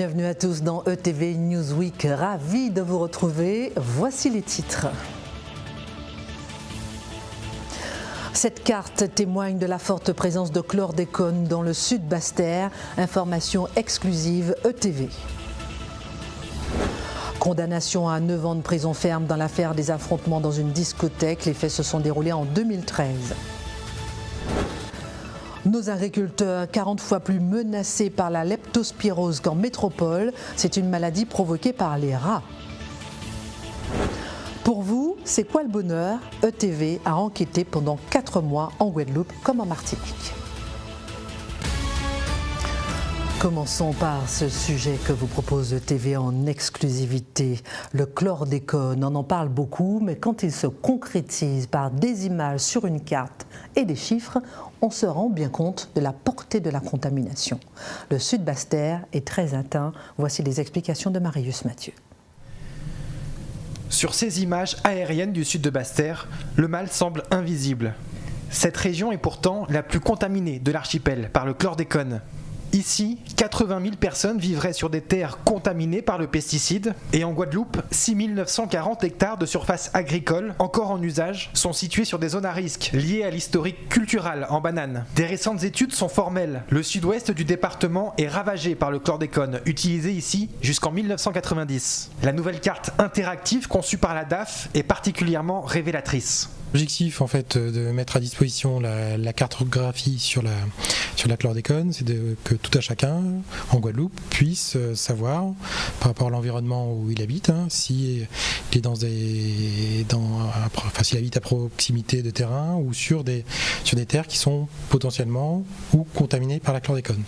Bienvenue à tous dans ETV Newsweek, ravi de vous retrouver. Voici les titres. Cette carte témoigne de la forte présence de chlordécone dans le sud Basse-Terre. Information exclusive ETV. Condamnation à 9 ans de prison ferme dans l'affaire des affrontements dans une discothèque. Les faits se sont déroulés en 2013. Nos agriculteurs, 40 fois plus menacés par la leptospirose qu'en métropole. C'est une maladie provoquée par les rats. Pour vous, c'est quoi le bonheur? ETV a enquêté pendant 4 mois en Guadeloupe comme en Martinique. Commençons par ce sujet que vous propose ETV en exclusivité, le chlordécone. On en parle beaucoup, mais quand il se concrétise par des images sur une carte et des chiffres, on se rend bien compte de la portée de la contamination. Le sud Basse-Terre est très atteint. Voici les explications de Marius Mathieu. Sur ces images aériennes du sud de Basse-Terre, le mal semble invisible. Cette région est pourtant la plus contaminée de l'archipel par le chlordécone. Ici, 80 000 personnes vivraient sur des terres contaminées par le pesticide et en Guadeloupe, 6 940 hectares de surface agricole encore en usage sont situés sur des zones à risque liées à l'historique culturel en banane. Des récentes études sont formelles. Le sud-ouest du département est ravagé par le chlordécone, utilisé ici jusqu'en 1990. La nouvelle carte interactive conçue par la DAF est particulièrement révélatrice. L'objectif en fait de mettre à disposition la cartographie sur la chlordécone, c'est que tout à chacun en Guadeloupe puisse savoir par rapport à l'environnement où il habite, s'il est s'il habite à proximité de terrain ou sur des terres qui sont potentiellement ou contaminées par la chlordécone.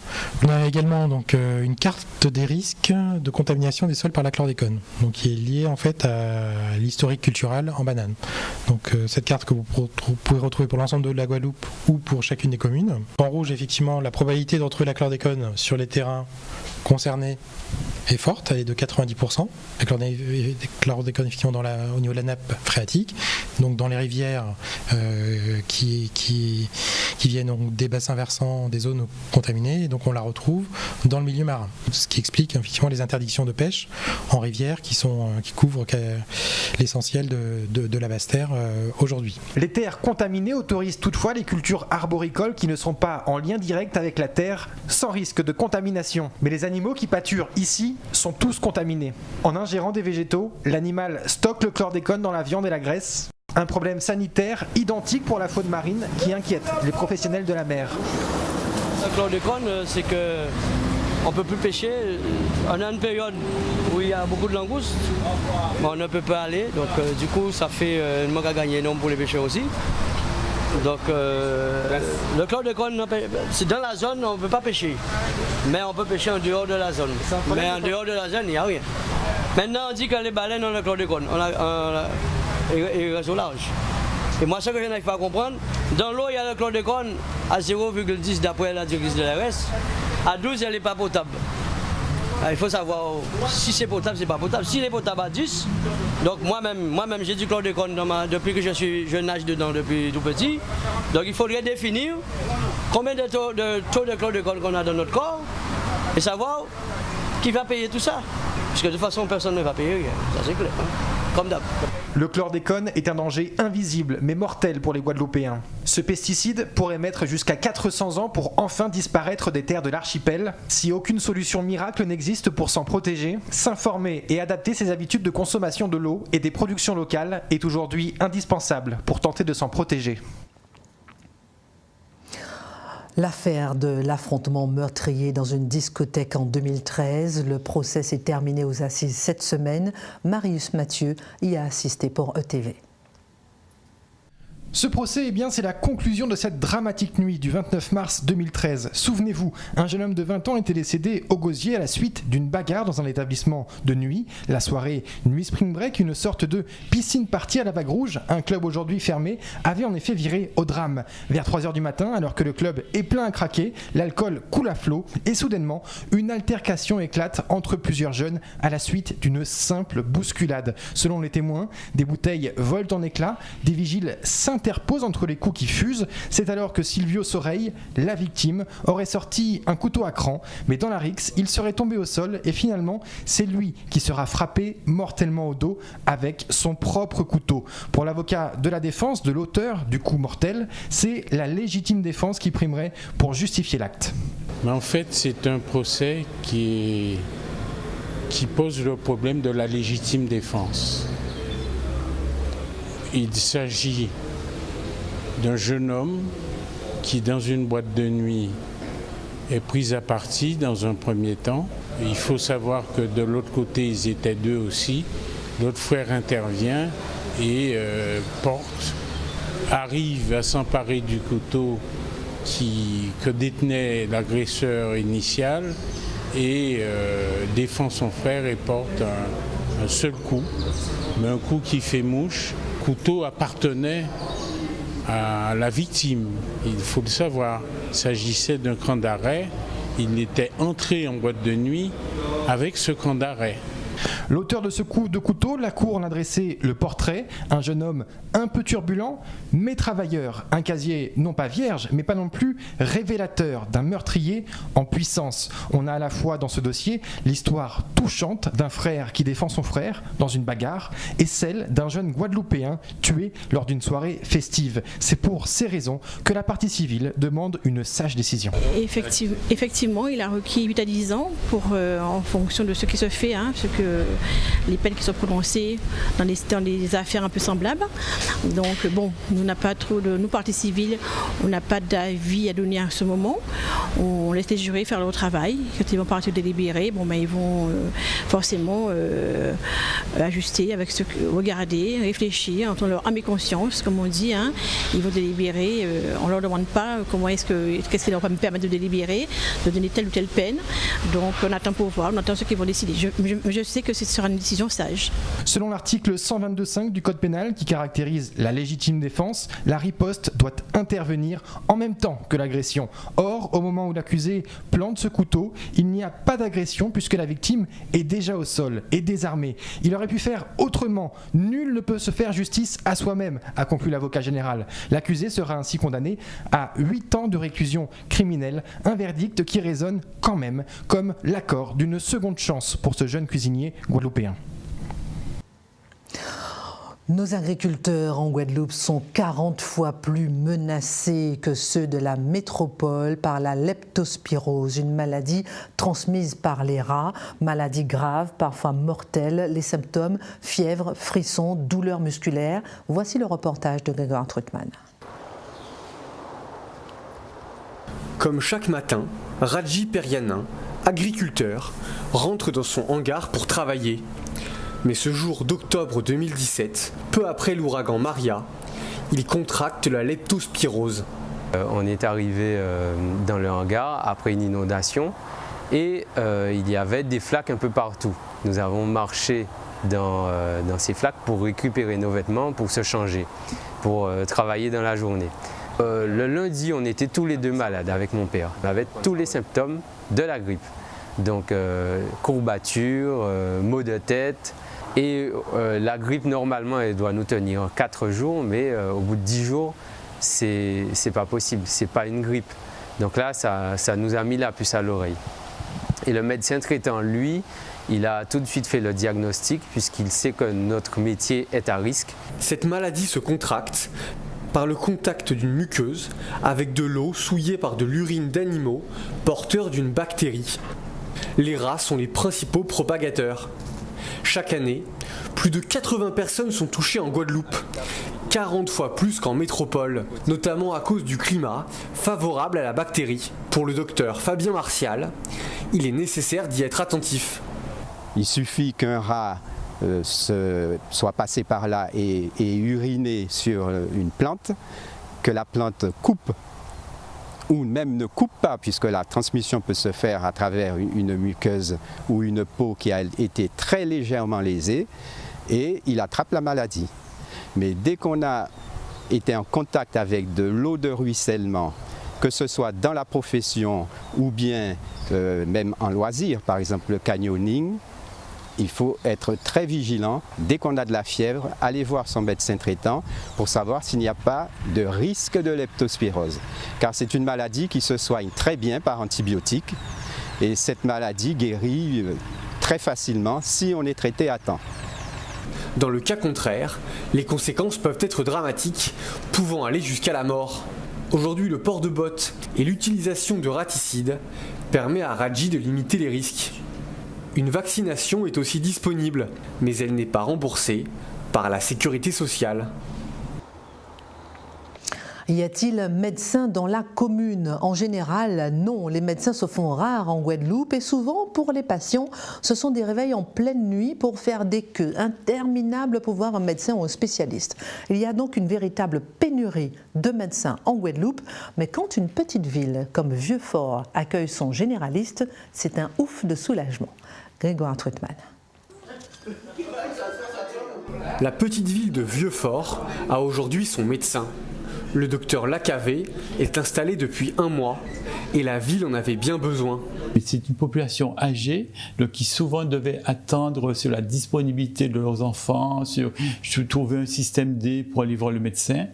On a également donc une carte des risques de contamination des sols par la chlordécone, donc qui est liée en fait à l'historique culturel en banane. Donc cette carte que vous pouvez retrouver pour l'ensemble de la Guadeloupe ou pour chacune des communes. En rouge, effectivement, la probabilité de retrouver la chlordécone sur les terrains concernés est forte, elle est de 90%. La chlordécone effectivement au niveau de la nappe phréatique, donc dans les rivières qui viennent donc des bassins versants, des zones contaminées, et donc on la retrouve dans le milieu marin. Ce qui explique effectivement les interdictions de pêche en rivière qui couvrent l'essentiel de la Basse-Terre aujourd'hui. Les terres contaminées autorisent toutefois les cultures arboricoles qui ne sont pas en lien direct avec la terre, sans risque de contamination. Mais les animaux qui pâturent ici sont tous contaminés. En ingérant des végétaux, l'animal stocke le chlordécone dans la viande et la graisse. Un problème sanitaire identique pour la faune marine qui inquiète les professionnels de la mer. Le chlordécone, c'est que on ne peut plus pêcher. On a une période où il y a beaucoup de langoustes, mais on ne peut pas aller. Donc du coup, ça fait un manque à gagner énorme pour les pêcheurs aussi. Donc le chlordécone, c'est dans la zone, on ne peut pas pêcher. Mais on peut pêcher en dehors de la zone. Mais en dehors de la zone, il n'y a rien. Maintenant, on dit que les baleines ont le chlordécone. Ils restent au large. Et moi, ce que je n'arrive pas à comprendre, dans l'eau, il y a le chlordécone à 0,10 d'après la directrice de l'ARS. À 12, elle n'est pas potable. Il faut savoir si c'est potable, c'est pas potable. S'il est potable à 10, donc moi-même j'ai du chlordécone depuis que je nage dedans depuis tout petit. Donc il faudrait définir combien de taux de chlordécone qu'on a dans notre corps et savoir qui va payer tout ça. Parce que de toute façon, personne ne va payer rien, ça c'est clair, comme d'hab. Le chlordécone est un danger invisible mais mortel pour les Guadeloupéens. Ce pesticide pourrait mettre jusqu'à 400 ans pour enfin disparaître des terres de l'archipel. Si aucune solution miracle n'existe pour s'en protéger, s'informer et adapter ses habitudes de consommation de l'eau et des productions locales est aujourd'hui indispensable pour tenter de s'en protéger. L'affaire de l'affrontement meurtrier dans une discothèque en 2013. Le procès s'est terminé aux assises cette semaine. Marius Mathieu y a assisté pour ETV. Ce procès, c'est la conclusion de cette dramatique nuit du 29 mars 2013. Souvenez-vous, un jeune homme de 20 ans était décédé au gosier à la suite d'une bagarre dans un établissement de nuit. La soirée Nuit Spring Break, une sorte de piscine party à la Vague Rouge, un club aujourd'hui fermé, avait en effet viré au drame. Vers 3h du matin, alors que le club est plein à craquer, l'alcool coule à flot et soudainement, une altercation éclate entre plusieurs jeunes à la suite d'une simple bousculade. Selon les témoins, des bouteilles volent en éclats, des vigiles s'interrogent s'interpose entre les coups qui fusent. C'est alors que Silvio Soreille, la victime, aurait sorti un couteau à cran, mais dans la rixe, il serait tombé au sol et finalement, c'est lui qui sera frappé mortellement au dos avec son propre couteau. Pour l'avocat de la défense de l'auteur du coup mortel, c'est la légitime défense qui primerait pour justifier l'acte. Mais en fait, c'est un procès qui pose le problème de la légitime défense. Il s'agit d'un jeune homme qui, dans une boîte de nuit, est pris à partie dans un premier temps. Il faut savoir que de l'autre côté, ils étaient deux aussi. L'autre frère intervient et arrive à s'emparer du couteau que détenait l'agresseur initial et défend son frère et porte un seul coup, mais un coup qui fait mouche. Le couteau appartenait à la victime, il faut le savoir. Il s'agissait d'un cran d'arrêt, il était entré en boîte de nuit avec ce cran d'arrêt. L'auteur de ce coup de couteau, la cour en a dressé le portrait, un jeune homme un peu turbulent, mais travailleur, un casier non pas vierge, mais pas non plus révélateur d'un meurtrier en puissance. On a à la fois dans ce dossier l'histoire touchante d'un frère qui défend son frère dans une bagarre et celle d'un jeune Guadeloupéen tué lors d'une soirée festive. C'est pour ces raisons que la partie civile demande une sage décision. Effectivement, il a requis 8 à 10 ans en fonction de ce qui se fait, les peines qui sont prononcées dans les affaires un peu semblables. Donc bon, nous partie civile, on n'a pas d'avis à donner à ce moment. On laisse les jurés faire leur travail. Quand ils vont partir délibérer, ils vont forcément ajuster regarder, réfléchir, entendre leur âme et conscience, comme on dit. Ils vont délibérer. On ne leur demande pas qu'est-ce qui leur va me permettre de délibérer, de donner telle ou telle peine. Donc on attend pour voir, on attend ceux qui vont décider. Je sais que ce sera une décision sage. Selon l'article 122.5 du Code pénal qui caractérise la légitime défense, la riposte doit intervenir en même temps que l'agression. Or, au moment où l'accusé plante ce couteau, il n'y a pas d'agression puisque la victime est déjà au sol et désarmée. Il aurait pu faire autrement. Nul ne peut se faire justice à soi-même, a conclu l'avocat général. L'accusé sera ainsi condamné à 8 ans de réclusion criminelle, un verdict qui résonne quand même comme l'accord d'une seconde chance pour ce jeune cuisinier guadeloupéen. Nos agriculteurs en Guadeloupe sont 40 fois plus menacés que ceux de la métropole par la leptospirose, une maladie transmise par les rats, maladie grave, parfois mortelle. Les symptômes, fièvre, frissons, douleurs musculaires. Voici le reportage de Grégoire Troutman. Comme chaque matin, Radji Perianin, agriculteur, rentre dans son hangar pour travailler. Mais ce jour d'octobre 2017, peu après l'ouragan Maria, il contracte la leptospirose. On est arrivé dans le hangar après une inondation et il y avait des flaques un peu partout. Nous avons marché dans ces flaques pour récupérer nos vêtements, pour se changer, pour travailler dans la journée. Le lundi, on était tous les deux malades avec mon père. On avait tous les symptômes de la grippe. Donc courbatures, maux de tête. Et la grippe, normalement, elle doit nous tenir 4 jours, mais au bout de 10 jours, c'est pas possible, c'est pas une grippe. Donc là, ça nous a mis la puce à l'oreille. Et le médecin traitant, lui, il a tout de suite fait le diagnostic, puisqu'il sait que notre métier est à risque. Cette maladie se contracte par le contact d'une muqueuse avec de l'eau souillée par de l'urine d'animaux porteurs d'une bactérie. Les rats sont les principaux propagateurs. Chaque année, plus de 80 personnes sont touchées en Guadeloupe, 40 fois plus qu'en métropole, notamment à cause du climat favorable à la bactérie. Pour le docteur Fabien Martial, il est nécessaire d'y être attentif. Il suffit qu'un rat soit passé par là et uriné sur une plante, que la plante coupe ou même ne coupe pas, puisque la transmission peut se faire à travers une muqueuse ou une peau qui a été très légèrement lésée, et il attrape la maladie. Mais dès qu'on a été en contact avec de l'eau de ruissellement, que ce soit dans la profession ou bien même en loisir, par exemple le canyoning, il faut être très vigilant. Dès qu'on a de la fièvre, aller voir son médecin traitant pour savoir s'il n'y a pas de risque de leptospirose. Car c'est une maladie qui se soigne très bien par antibiotiques et cette maladie guérit très facilement si on est traité à temps. Dans le cas contraire, les conséquences peuvent être dramatiques, pouvant aller jusqu'à la mort. Aujourd'hui, le port de bottes et l'utilisation de raticides permet à Raji de limiter les risques. Une vaccination est aussi disponible, mais elle n'est pas remboursée par la sécurité sociale. Y a-t-il médecins dans la commune? En général, non. Les médecins se font rares en Guadeloupe et souvent, pour les patients, ce sont des réveils en pleine nuit pour faire des queues interminables pour voir un médecin ou un spécialiste. Il y a donc une véritable pénurie de médecins en Guadeloupe, mais quand une petite ville comme Vieux-Fort accueille son généraliste, c'est un ouf de soulagement. Grégoire Troutman. La petite ville de Vieux-Fort a aujourd'hui son médecin. Le docteur Lacavé est installé depuis 1 mois et la ville en avait bien besoin. C'est une population âgée donc qui souvent devait attendre sur la disponibilité de leurs enfants, sur trouver un système D pour aller voir le médecin,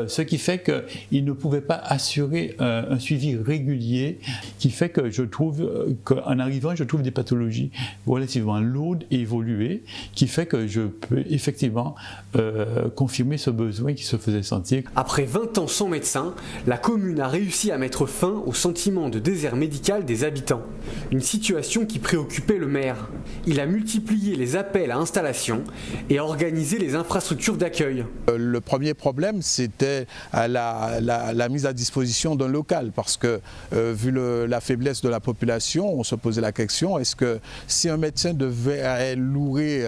ce qui fait qu'ils ne pouvaient pas assurer un suivi régulier, qui fait que je trouve qu'en arrivant, je trouve des pathologies relativement lourdes et évoluées, qui fait que je peux effectivement confirmer ce besoin qui se faisait sentir. Après 20 ans sans médecin, la commune a réussi à mettre fin au sentiment de désert médical des habitants. Une situation qui préoccupait le maire. Il a multiplié les appels à installation et a organisé les infrastructures d'accueil. Le premier problème, c'était la mise à disposition d'un local, parce que vu la faiblesse de la population, on se posait la question, est-ce que si un médecin devait louer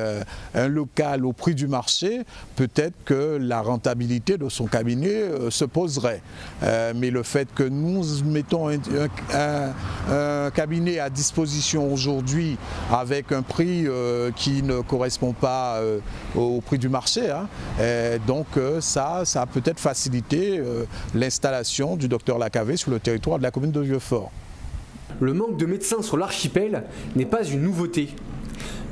un local au prix du marché, peut-être que la rentabilité de son cabinet se poserait. Mais le fait que nous mettons un cabinet à disposition aujourd'hui avec un prix qui ne correspond pas au prix du marché, hein, donc ça a peut-être facilité l'installation du docteur Lacavé sur le territoire de la commune de Vieux-Fort. Le manque de médecins sur l'archipel n'est pas une nouveauté.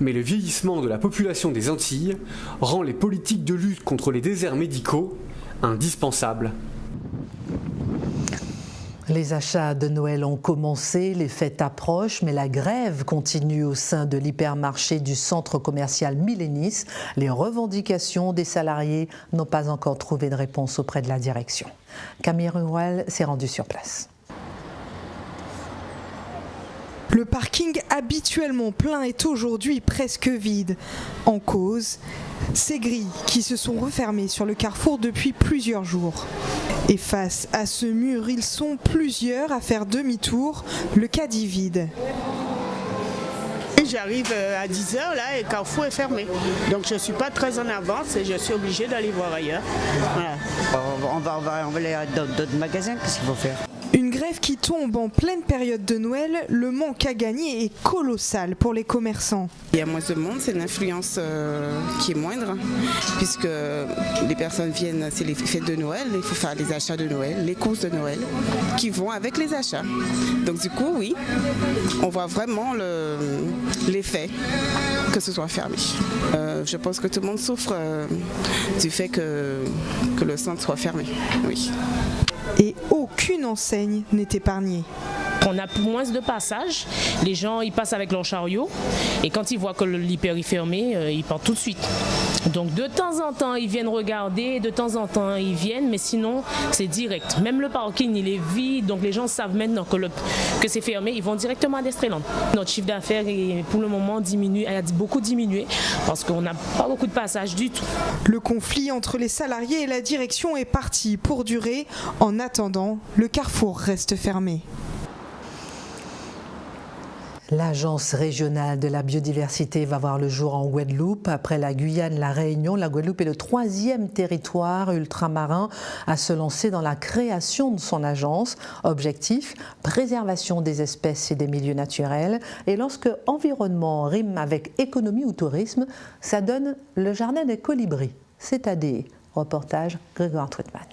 Mais le vieillissement de la population des Antilles rend les politiques de lutte contre les déserts médicaux indispensables. Les achats de Noël ont commencé, les fêtes approchent, mais la grève continue au sein de l'hypermarché du centre commercial Millénis. Les revendications des salariés n'ont pas encore trouvé de réponse auprès de la direction. Camille Rural s'est rendue sur place. Le parking habituellement plein est aujourd'hui presque vide. En cause, ces grilles qui se sont refermées sur le carrefour depuis plusieurs jours. Et face à ce mur, ils sont plusieurs à faire demi-tour, le caddie vide. J'arrive à 10h là et Carrefour est fermé. Donc je ne suis pas très en avance et je suis obligée d'aller voir ailleurs. Voilà. On va aller dans d'autres magasins, qu'est-ce qu'il faut faire ? Une grève qui tombe en pleine période de Noël, le manque à gagner est colossal pour les commerçants. Il y a moins de monde, c'est l'influence qui est moindre, puisque les personnes viennent, c'est les fêtes de Noël, il faut faire les achats de Noël, les courses de Noël, qui vont avec les achats. Donc du coup, oui, on voit vraiment l'effet que ce soit fermé. Je pense que tout le monde souffre du fait que le centre soit fermé, oui. Et aucune enseigne n'est épargnée. On a moins de passages, les gens ils passent avec leur chariot et quand ils voient que l'hyper est fermé, ils partent tout de suite. Donc de temps en temps ils viennent regarder, de temps en temps ils viennent, mais sinon c'est direct. Même le parking il est vide, donc les gens savent maintenant que c'est fermé, ils vont directement à Destreland. Notre chiffre d'affaires est pour le moment diminué, elle a beaucoup diminué parce qu'on n'a pas beaucoup de passages du tout. Le conflit entre les salariés et la direction est parti pour durer. En attendant, le carrefour reste fermé. L'Agence régionale de la biodiversité va voir le jour en Guadeloupe. Après la Guyane, la Réunion, la Guadeloupe est le 3e territoire ultramarin à se lancer dans la création de son agence. Objectif, préservation des espèces et des milieux naturels. Et lorsque environnement rime avec économie ou tourisme, ça donne le jardin des colibris. C'est ADE. Reportage Grégoire Troutman.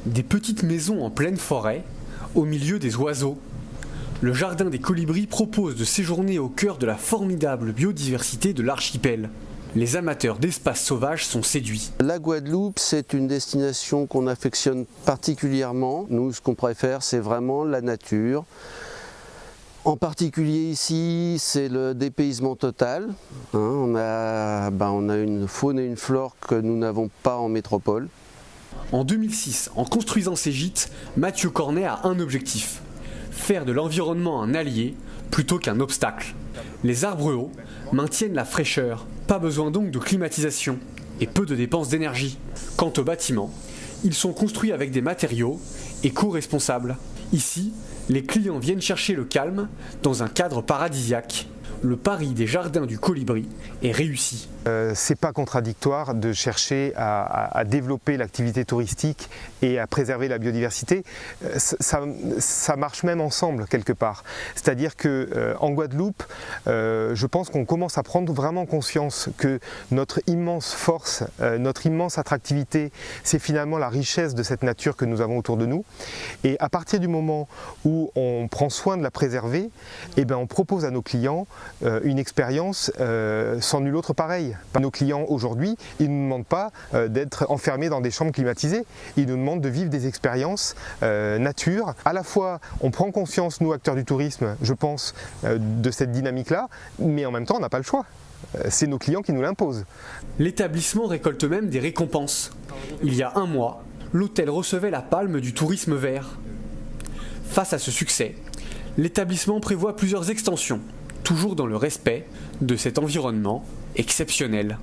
Des petites maisons en pleine forêt, au milieu des oiseaux. le Jardin des Colibris propose de séjourner au cœur de la formidable biodiversité de l'archipel. Les amateurs d'espaces sauvages sont séduits. La Guadeloupe, c'est une destination qu'on affectionne particulièrement. Nous, ce qu'on préfère, c'est vraiment la nature. En particulier ici, c'est le dépaysement total. On a une faune et une flore que nous n'avons pas en métropole. En 2006, en construisant ces gîtes, Mathieu Cornet a un objectif: faire de l'environnement un allié plutôt qu'un obstacle. Les arbres hauts maintiennent la fraîcheur, pas besoin donc de climatisation et peu de dépenses d'énergie. Quant aux bâtiments, ils sont construits avec des matériaux éco-responsables. Ici, les clients viennent chercher le calme dans un cadre paradisiaque. Le pari des Jardins du Colibri est réussi. C'est pas contradictoire de chercher à développer l'activité touristique et à préserver la biodiversité. Ça marche même ensemble quelque part. C'est-à-dire qu'en Guadeloupe, je pense qu'on commence à prendre vraiment conscience que notre immense force, notre immense attractivité, c'est finalement la richesse de cette nature que nous avons autour de nous. Et à partir du moment où on prend soin de la préserver, eh ben on propose à nos clients une expérience sans nul autre pareil. Nos clients aujourd'hui, ils ne nous demandent pas d'être enfermés dans des chambres climatisées, ils nous demandent de vivre des expériences nature. À la fois, on prend conscience, nous acteurs du tourisme, je pense, de cette dynamique-là, mais en même temps, on n'a pas le choix. C'est nos clients qui nous l'imposent. L'établissement récolte même des récompenses. Il y a un mois, l'hôtel recevait la palme du tourisme vert. Face à ce succès, l'établissement prévoit plusieurs extensions, toujours dans le respect de cet environnement exceptionnel.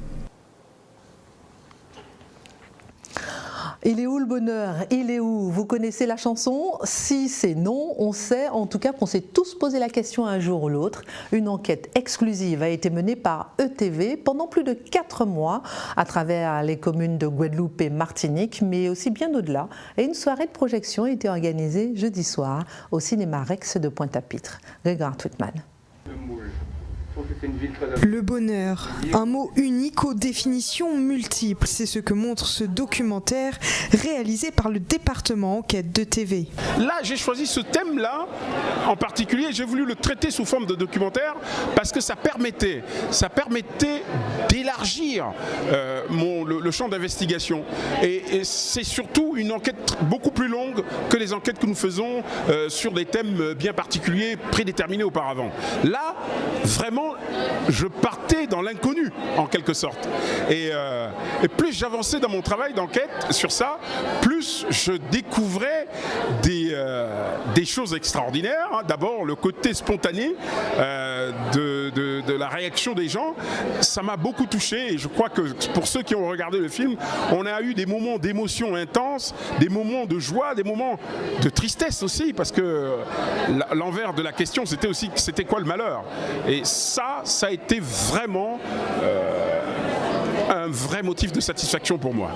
Il est où le bonheur? Il est où? Vous connaissez la chanson? Si c'est non, on sait en tout cas qu'on s'est tous posé la question un jour ou l'autre. Une enquête exclusive a été menée par ETV pendant plus de 4 mois à travers les communes de Guadeloupe et Martinique, mais aussi bien au-delà. Et une soirée de projection a été organisée jeudi soir au cinéma Rex de Pointe-à-Pitre. Grégoire Twitman. Le bonheur, un mot unique aux définitions multiples, c'est ce que montre ce documentaire réalisé par le département enquête de TV. Là, j'ai choisi ce thème-là en particulier, j'ai voulu le traiter sous forme de documentaire parce que ça permettait d'élargir le champ d'investigation. Et c'est surtout une enquête beaucoup plus longue que les enquêtes que nous faisons sur des thèmes bien particuliers, prédéterminés auparavant. Là, vraiment, je partais dans l'inconnu, en quelque sorte. Et plus j'avançais dans mon travail d'enquête sur ça, plus je découvrais des choses extraordinaires. D'abord, le côté spontané de la réaction des gens, ça m'a beaucoup touché. Et je crois que pour ceux qui ont regardé le film, on a eu des moments d'émotion intense, des moments de joie, des moments de tristesse aussi, parce que l'envers de la question, c'était quoi le malheur? Et ça a été vraiment un vrai motif de satisfaction pour moi.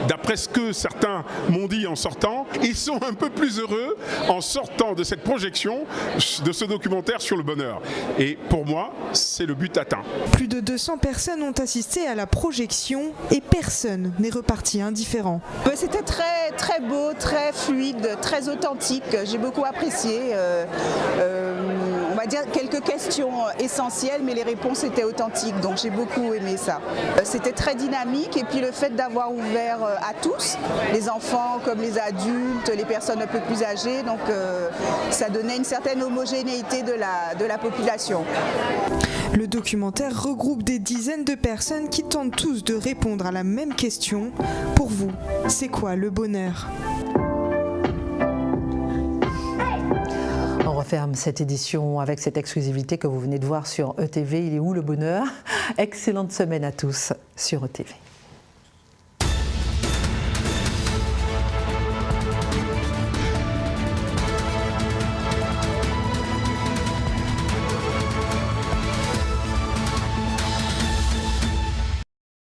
D'après ce que certains m'ont dit en sortant, ils sont un peu plus heureux en sortant de cette projection, de ce documentaire sur le bonheur. Et pour moi, c'est le but atteint. Plus de 200 personnes ont assisté à la projection et personne n'est reparti indifférent. C'était très, très beau, très fluide, très authentique. J'ai beaucoup apprécié. On va dire quelques questions essentielles, mais les réponses étaient authentiques, donc j'ai beaucoup aimé ça. C'était très dynamique et puis le fait d'avoir ouvert à tous, les enfants comme les adultes, les personnes un peu plus âgées, donc ça donnait une certaine homogénéité de la population. Le documentaire regroupe des dizaines de personnes qui tentent tous de répondre à la même question. Pour vous, c'est quoi le bonheur ? On referme cette édition avec cette exclusivité que vous venez de voir sur ETV. Il est où le bonheur? Excellente semaine à tous sur ETV.